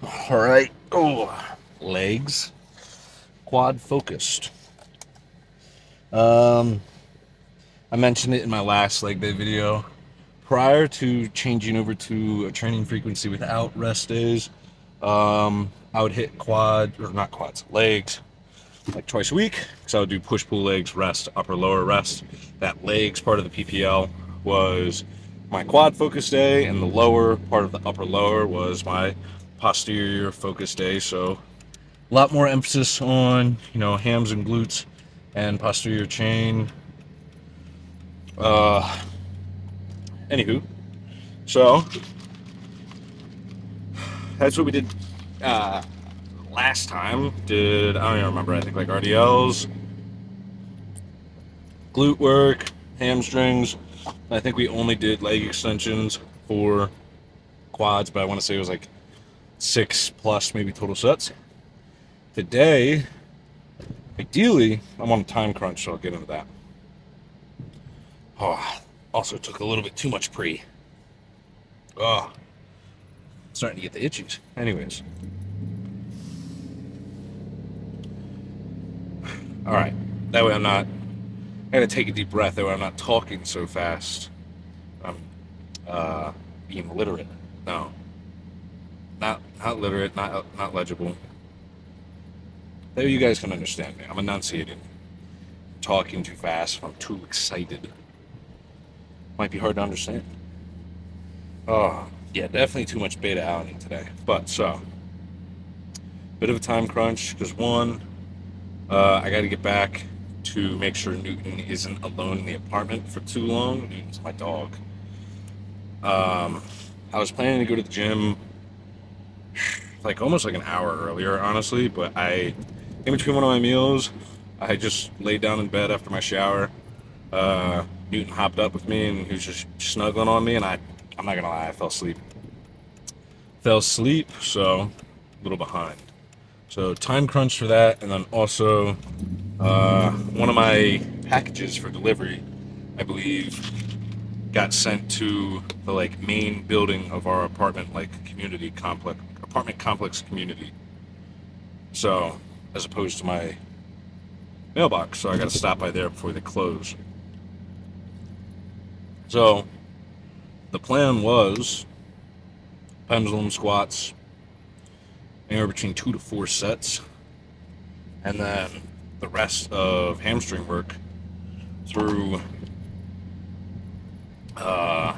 All right. Oh, legs, quad focused. Um, I mentioned it in my last leg day video. Prior to changing over to a training frequency without rest days, I would hit quad or not quads, legs like twice a week because I would do push pull legs, rest, upper lower rest. That legs part of the PPL was my quad focus day, and the lower part of the upper lower was my posterior focus day. So a lot more emphasis on hams and glutes and posterior chain. Uh, Anywho, so that's what we did last time. I don't even remember. I think like RDLs, glute work, hamstrings. I think we only did leg extensions for quads, but I want to say it was like 6+ maybe total sets. Today, ideally, I'm on a time crunch, so I'll get into that. Oh, also took a little bit too much pre. Oh, starting to get the itchies. Anyways, all right. That way I'm not. I gotta take a deep breath. That way I'm not talking so fast. I'm being literate. No, not literate. Not legible. That way you guys can understand me. I'm enunciating. Talking too fast. If I'm too excited, might be hard to understand. Oh, yeah, definitely too much beta alanine today. But so, bit of a time crunch because one, I got to get back to make sure Newton isn't alone in the apartment for too long. Newton's my dog. I was planning to go to the gym like almost like an hour earlier, honestly, but in between one of my meals, I just laid down in bed after my shower. Newton hopped up with me and he was just snuggling on me, and I'm not gonna lie, I fell asleep. So a little behind. So time crunch for that, and then also one of my packages for delivery, I believe, got sent to the like main building of our apartment complex community. So as opposed to my mailbox, so I got to stop by there before they close. So the plan was pendulum squats, anywhere between 2 to 4 sets, and then the rest of hamstring work through uh,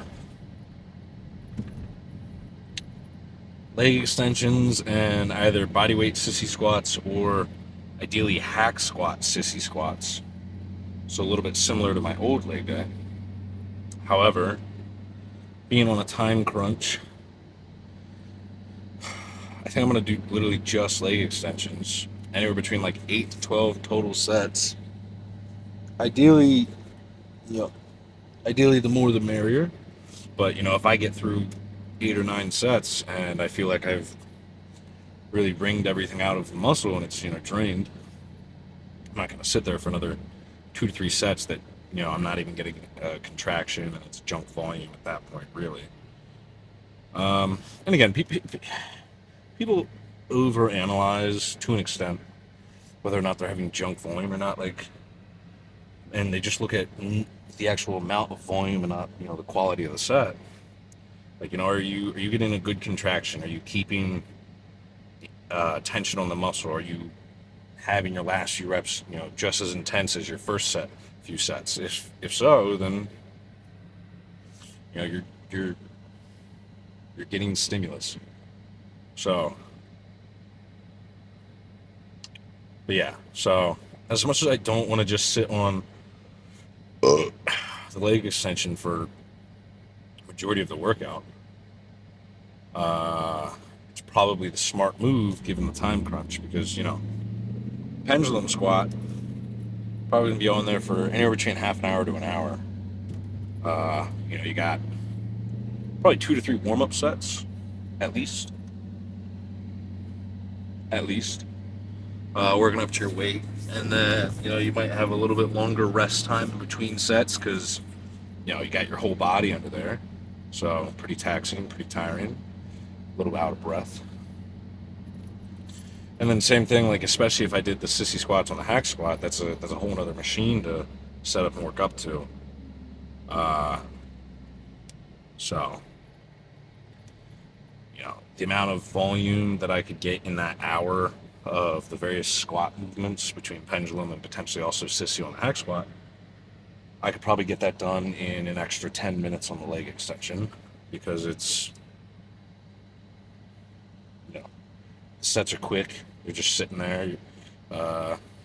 leg extensions and either bodyweight sissy squats or ideally hack squat sissy squats. So a little bit similar to my old leg day. However, being on a time crunch, I think I'm going to do literally just leg extensions, anywhere between like 8 to 12 total sets. Ideally, you know, ideally the more the merrier. But if I get through 8 or 9 sets and I feel like I've really wringed everything out of the muscle and it's drained, I'm not going to sit there for another 2 to 3 sets that I'm not even getting a contraction and it's junk volume at that point, really. And again, people overanalyze to an extent whether or not they're having junk volume or not. And they just look at the actual amount of volume and not the quality of the set. Are you getting a good contraction? Are you keeping tension on the muscle? Are you having your last few reps just as intense as your first few sets? If so, then you're you're getting stimulus. So, but yeah. So as much as I don't want to just sit on the leg extension for majority of the workout, it's probably the smart move given the time crunch because pendulum squat probably gonna be on there for anywhere between half an hour to an hour. You got probably 2 to 3 warm-up sets at least. Working up to your weight, and then you might have a little bit longer rest time in between sets because you got your whole body under there, so pretty taxing, pretty tiring, a little out of breath. And then same thing, like especially if I did the sissy squats on the hack squat, that's a whole other machine to set up and work up to. Uh, so the amount of volume that I could get in that hour of the various squat movements between pendulum and potentially also sissy on the hack squat, I could probably get that done in an extra 10 minutes on the leg extension because the sets are quick. You're just sitting there.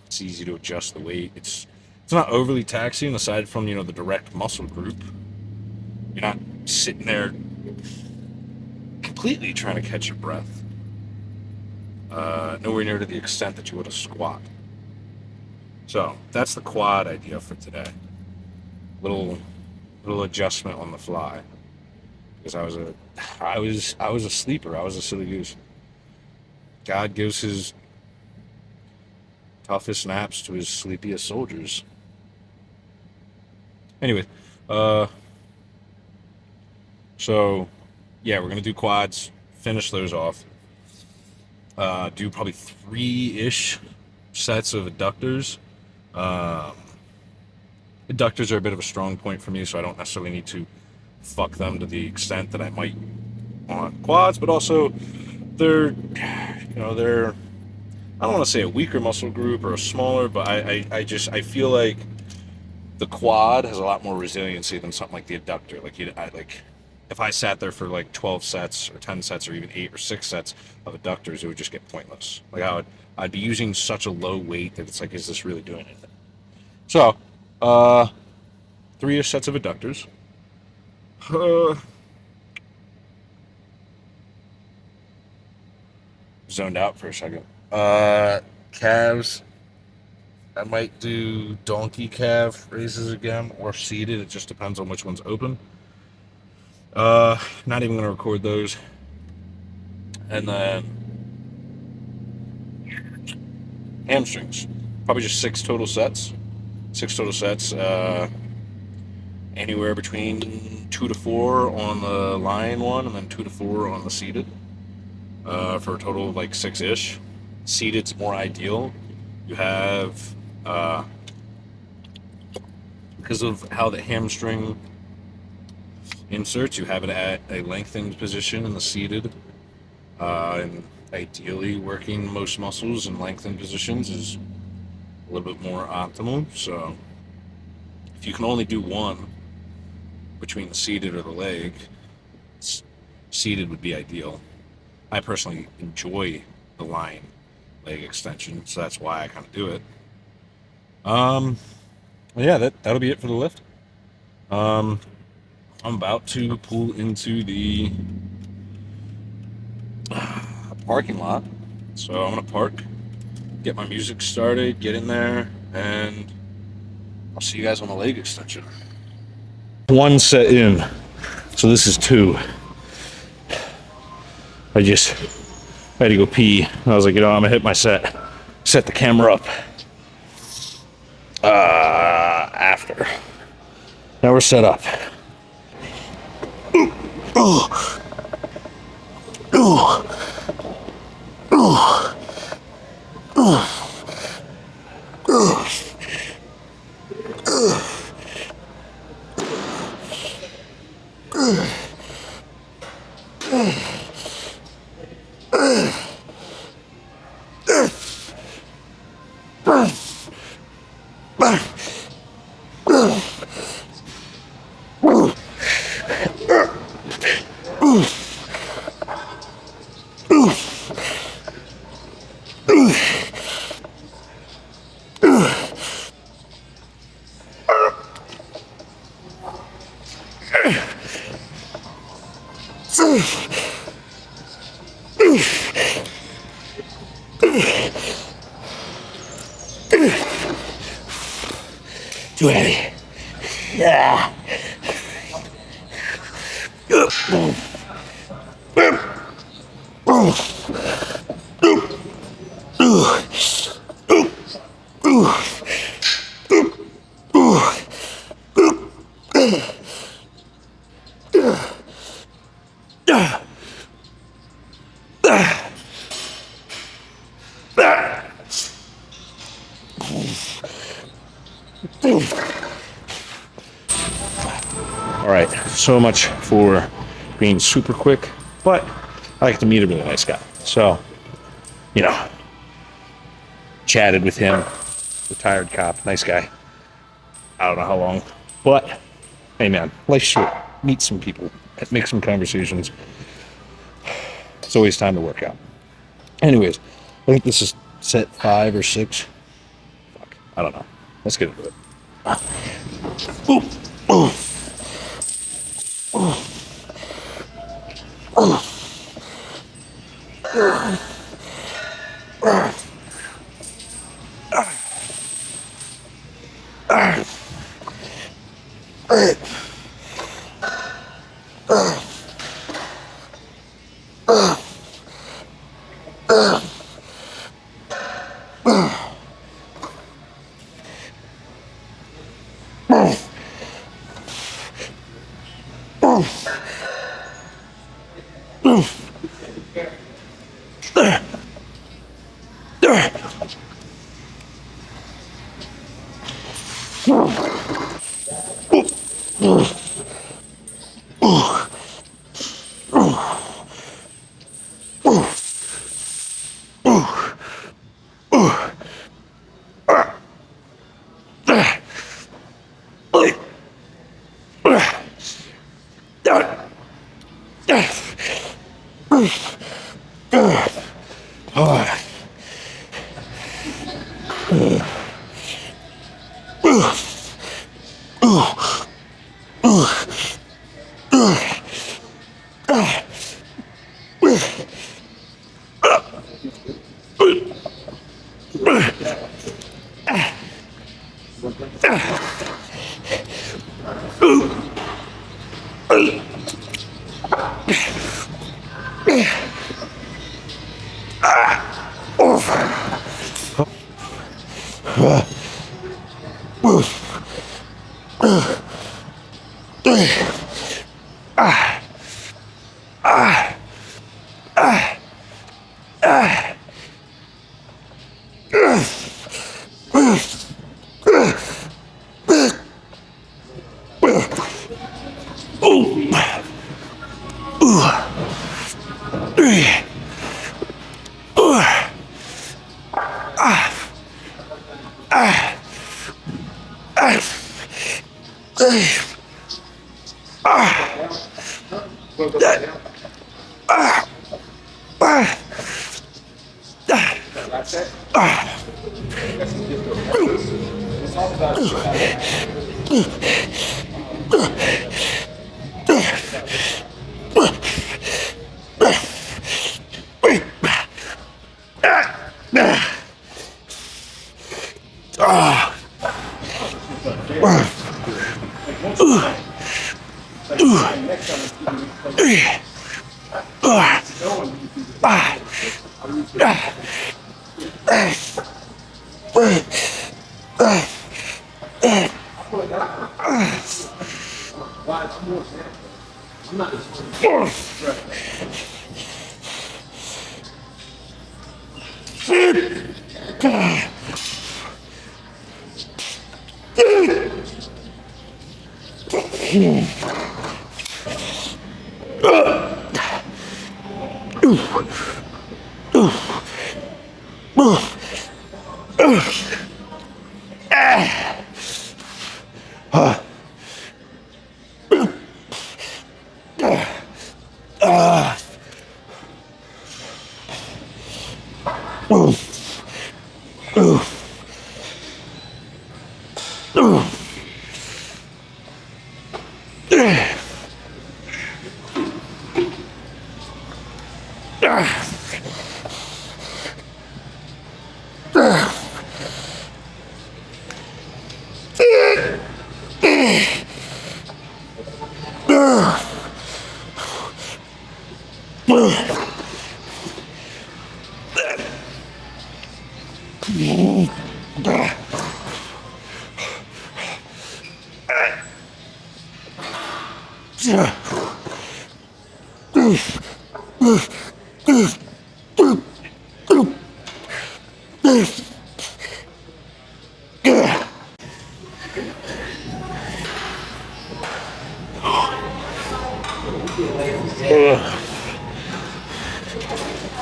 It's easy to adjust the weight. It's not overly taxing aside from the direct muscle group. You're not sitting there completely trying to catch your breath. Nowhere near to the extent that you would a squat. So that's the quad idea for today. Little adjustment on the fly because I was a sleeper. I was a silly goose. God gives his toughest naps to his sleepiest soldiers. Anyway, so yeah, we're gonna do quads. Finish those off. Do probably 3-ish sets of adductors. Um, Adductors are a bit of a strong point for me, so I don't necessarily need to fuck them to the extent that I might on quads, but also they're I don't want to say a weaker muscle group or a smaller, but I feel like the quad has a lot more resiliency than something like the adductor. Like if I sat there for like 12 sets or 10 sets or even 8 or 6 sets of adductors, it would just get pointless. Like I'd be using such a low weight that it's like, is this really doing anything? So, 3-ish sets of adductors. Zoned out for a second. Calves. I might do donkey calf raises again or seated. It just depends on which one's open. Not even gonna record those. And then hamstrings. Probably just 6 total sets. 6 total sets. Anywhere between 2 to 4 on the lying one, and then 2 to 4 on the seated. For a total of like 6-ish. Seated's more ideal. You have because of how the hamstring inserts, you have it at a lengthened position in the seated. And ideally, working most muscles in lengthened positions is a little bit more optimal. So, if you can only do one between the seated or the leg, seated would be ideal. I personally enjoy the lying leg extension, so that's why I kind of do it. Yeah, that'll be it for the lift. I'm about to pull into the parking lot, so I'm gonna park, get my music started, get in there, and I'll see you guys on the leg extension. 1 set in, so this is 2. I had to go pee. I was like, I'm gonna hit my set the camera up after. Now we're set up. Too heavy. Yeah. so much for being super quick, but I like to meet a really nice guy. So, you know, chatted with him, retired cop, nice guy. I don't know how long, but hey man, life's short. Meet some people, make some conversations. It's always time to work out. Anyways, I think this is set 5 or 6. Fuck, I don't know. Let's get into it. Ooh, ooh, ooh, ooh.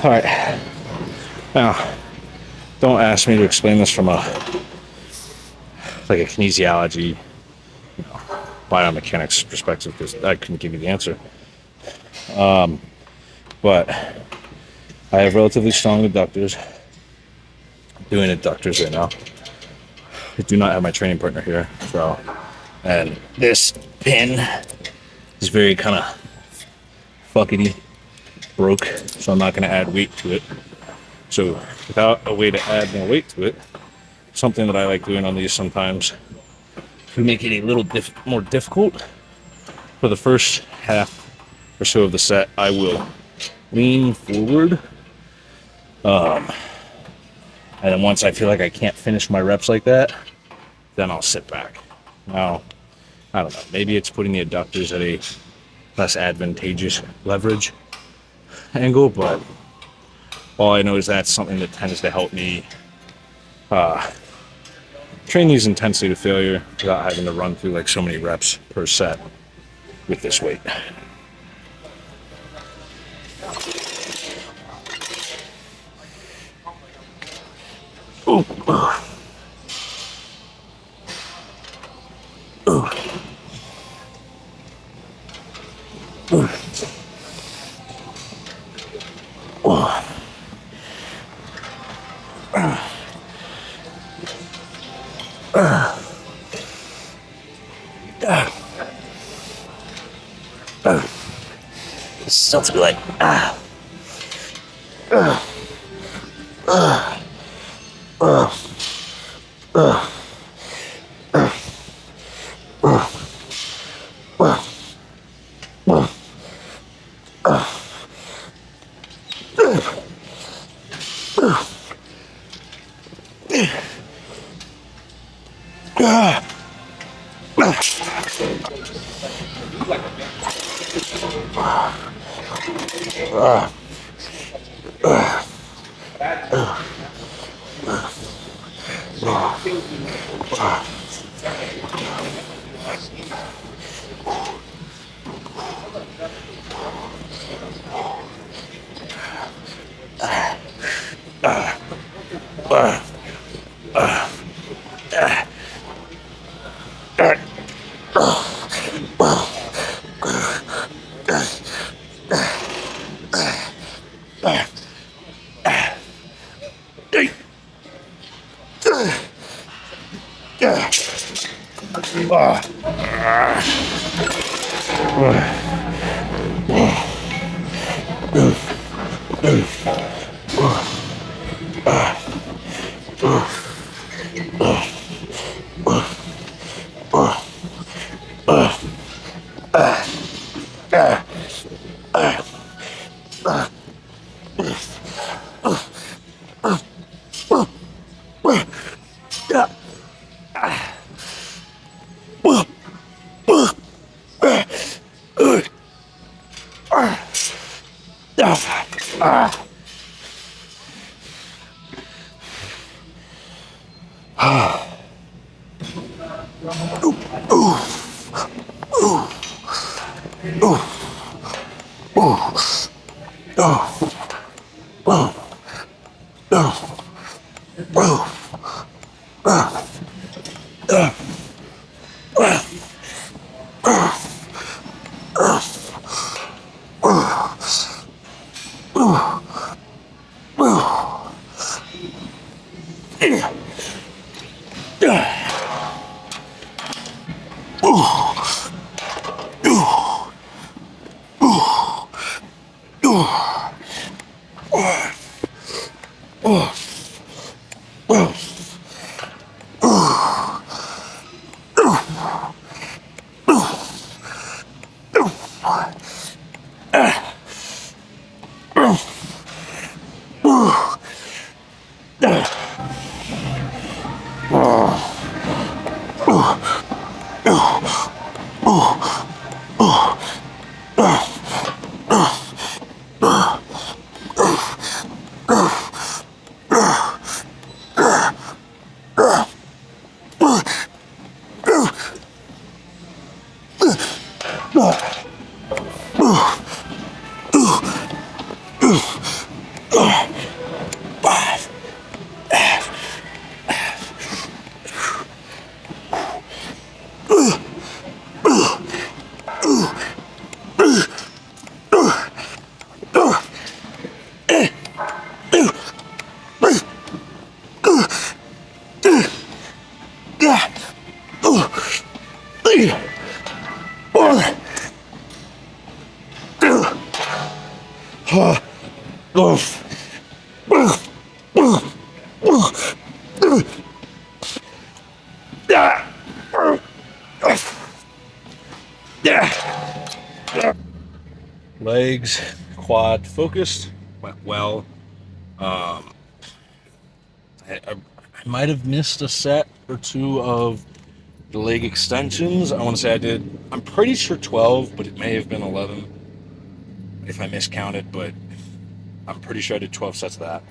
All right. Now, don't ask me to explain this from a kinesiology, biomechanics perspective, because I couldn't give you the answer. But I have relatively strong adductors. I'm doing adductors right now. I do not have my training partner here, so, and this pin is very kind of fuckety, broke, so I'm not going to add weight to it. So without a way to add more weight to it, something that I like doing on these sometimes to make it a little more difficult, for the first half or so of the set, I will lean forward, and then once I feel like I can't finish my reps like that, then I'll sit back. Now, I don't know, maybe it's putting the adductors at a less advantageous leverage angle, but all I know is that's something that tends to help me train these intensity to failure without having to run through like so many reps per set with this weight. Ooh. Ooh. Ooh. It's still to be like Legs, quad focused, went well. I might have missed a set or two of the leg extensions. I want to say I did, I'm pretty sure 12, but it may have been 11 if I miscounted, but I'm pretty sure I did 12 sets of that.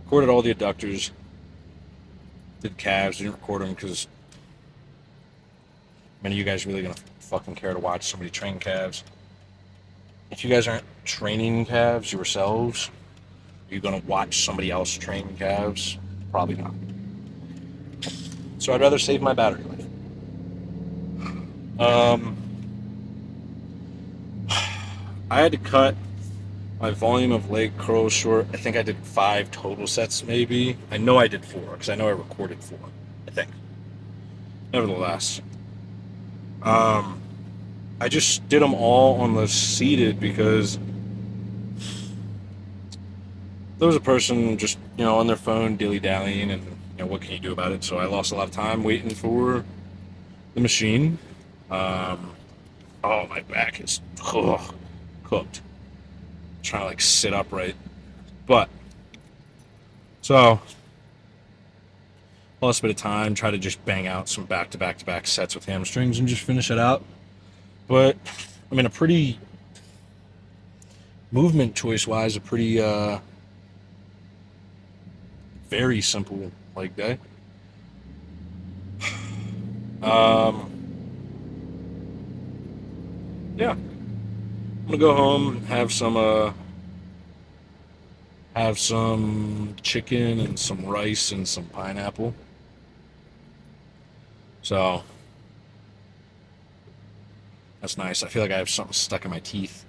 Recorded all the adductors, did calves, didn't record them because many of you guys are really gonna fucking care to watch somebody train calves. If you guys aren't training calves yourselves, are you gonna watch somebody else train calves? Probably not. So I'd rather save my battery life. I had to cut my volume of leg curls short. I think I did 5 total sets, maybe. I know I did 4 because I know I recorded 4. I think. Nevertheless, I just did them all on the seated because there was a person just on their phone dilly-dallying, and what can you do about it? So I lost a lot of time waiting for the machine. Oh, my back is cooked. Trying to like sit upright, but so lost a bit of time. Try to just bang out some back-to-back-to-back sets with hamstrings and just finish it out. But I mean, a pretty movement choice-wise, a pretty very simple leg day. Yeah, I'm gonna go home, have some chicken and some rice and some pineapple. So that's nice. I feel like I have something stuck in my teeth.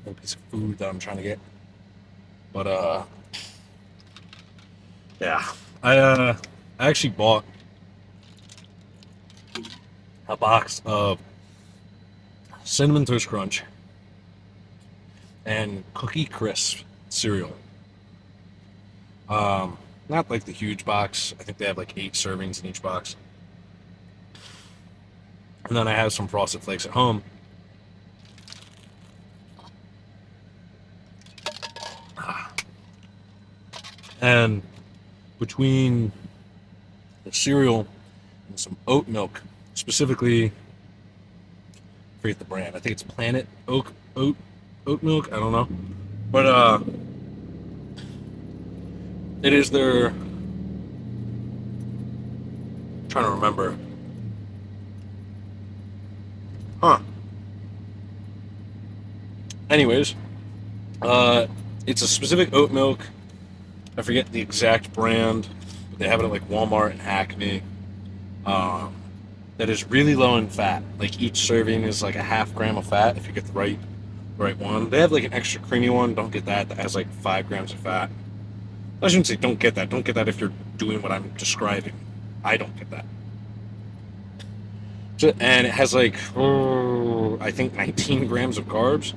A piece of food that I'm trying to get. But yeah. I actually bought a box of Cinnamon Toast Crunch and Cookie Crisp cereal. Not like the huge box. I think they have like 8 servings in each box. And then I have some Frosted Flakes at home. And between the cereal and some oat milk, specifically, I forget the brand. I think it's Planet Oat Milk. I don't know, but it is their. I'm trying to remember. Huh. Anyways, it's a specific oat milk. I forget the exact brand, but they have it at like Walmart and Acme. That is really low in fat. Like each serving is like a half gram of fat if you get the right one. They have like an extra creamy one. Don't get that. That has like 5 grams of fat. I shouldn't say don't get that. Don't get that if you're doing what I'm describing. I don't get that. So, and it has like I think 19 grams of carbs.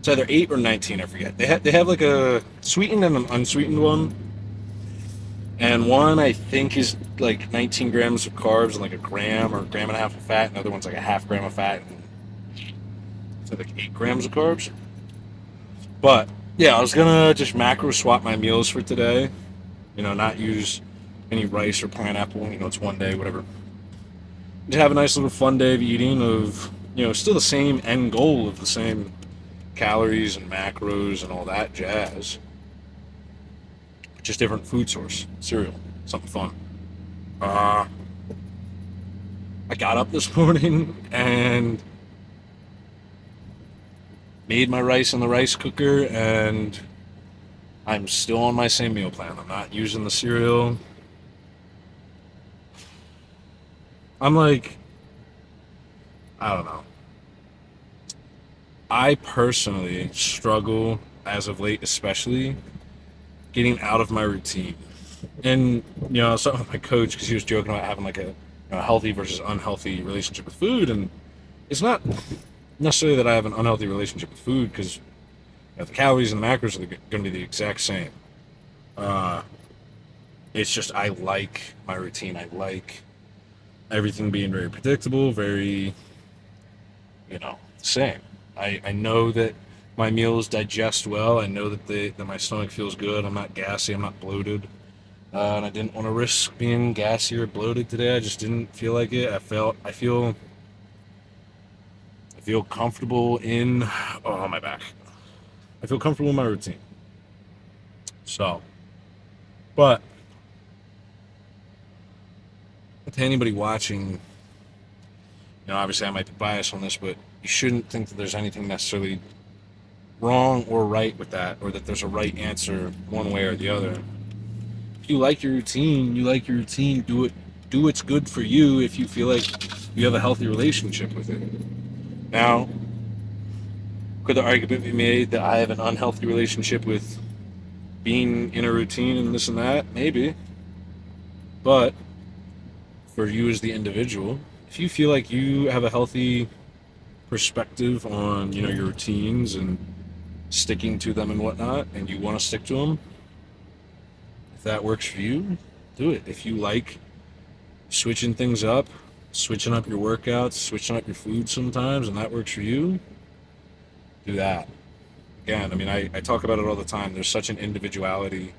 It's either 8 or 19. I forget. They have like a sweetened and an unsweetened one. And one I think is like 19 grams of carbs and like a gram or a gram and a half of fat. Another one's like a half gram of fat and it's like 8 grams of carbs. But yeah, I was gonna just macro swap my meals for today. Not use any rice or pineapple. It's one day, whatever. Just have a nice little fun day of eating of still the same end goal of the same calories and macros and all that jazz. Just different food source, cereal, something fun. I got up this morning and made my rice in the rice cooker, and I'm still on my same meal plan. I'm not using the cereal. I'm like, I don't know. I personally struggle as of late, especially getting out of my routine. And I was talking with my coach because he was joking about having like a healthy versus unhealthy relationship with food, and it's not necessarily that I have an unhealthy relationship with food, because the calories and the macros are going to be the exact same. Uh, it's just I like my routine. I like everything being very predictable, very, same. I know that my meals digest well. I know that my stomach feels good. I'm not gassy. I'm not bloated. And I didn't want to risk being gassy or bloated today. I just didn't feel like it. I feel comfortable in. Oh, my back. I feel comfortable in my routine. So, but to anybody watching, obviously I might be biased on this, but you shouldn't think that there's anything necessarily wrong or right with that, or that there's a right answer one way or the other. If you like your routine, you like your routine. Do it. Do what's good for you. If you feel like you have a healthy relationship with it. Now, could the argument be made that I have an unhealthy relationship with being in a routine and this and that? Maybe. But for you as the individual, if you feel like you have a healthy perspective on, your routines and sticking to them and whatnot, and you want to stick to them, if that works for you, do it. If you like switching things up, switching up your workouts, switching up your food sometimes, and that works for you, do that. Again, I mean, I talk about it all the time. There's such an individuality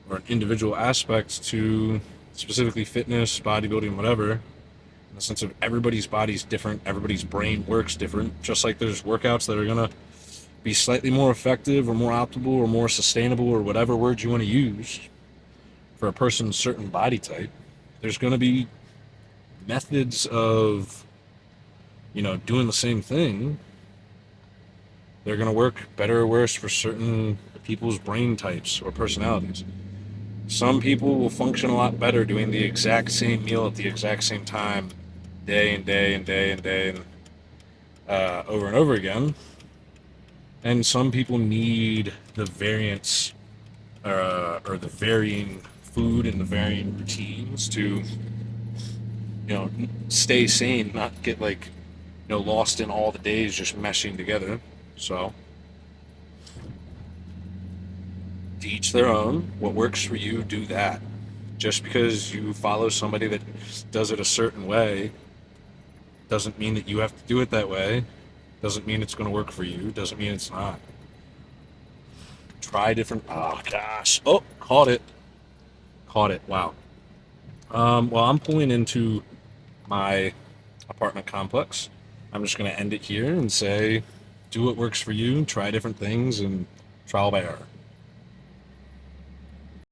or an individual aspect to specifically fitness, bodybuilding, whatever, in the sense of everybody's body's different, everybody's brain works different, just like there's workouts that are going to be slightly more effective or more optimal or more sustainable or whatever word you want to use for a person's certain body type. There's going to be methods of, doing the same thing. They're going to work better or worse for certain people's brain types or personalities. Some people will function a lot better doing the exact same meal at the exact same time, day and day and day and day, and over and over again. And some people need the variance or the varying food and the varying routines to, stay sane, not get lost in all the days just meshing together. So, to each their own. What works for you, do that. Just because you follow somebody that does it a certain way doesn't mean that you have to do it that way. Doesn't mean it's going to work for you. Doesn't mean it's not. Try different. Oh gosh. Oh, caught it. Caught it. Wow. Well, I'm pulling into my apartment complex. I'm just going to end it here and say, do what works for you. Try different things and trial by error.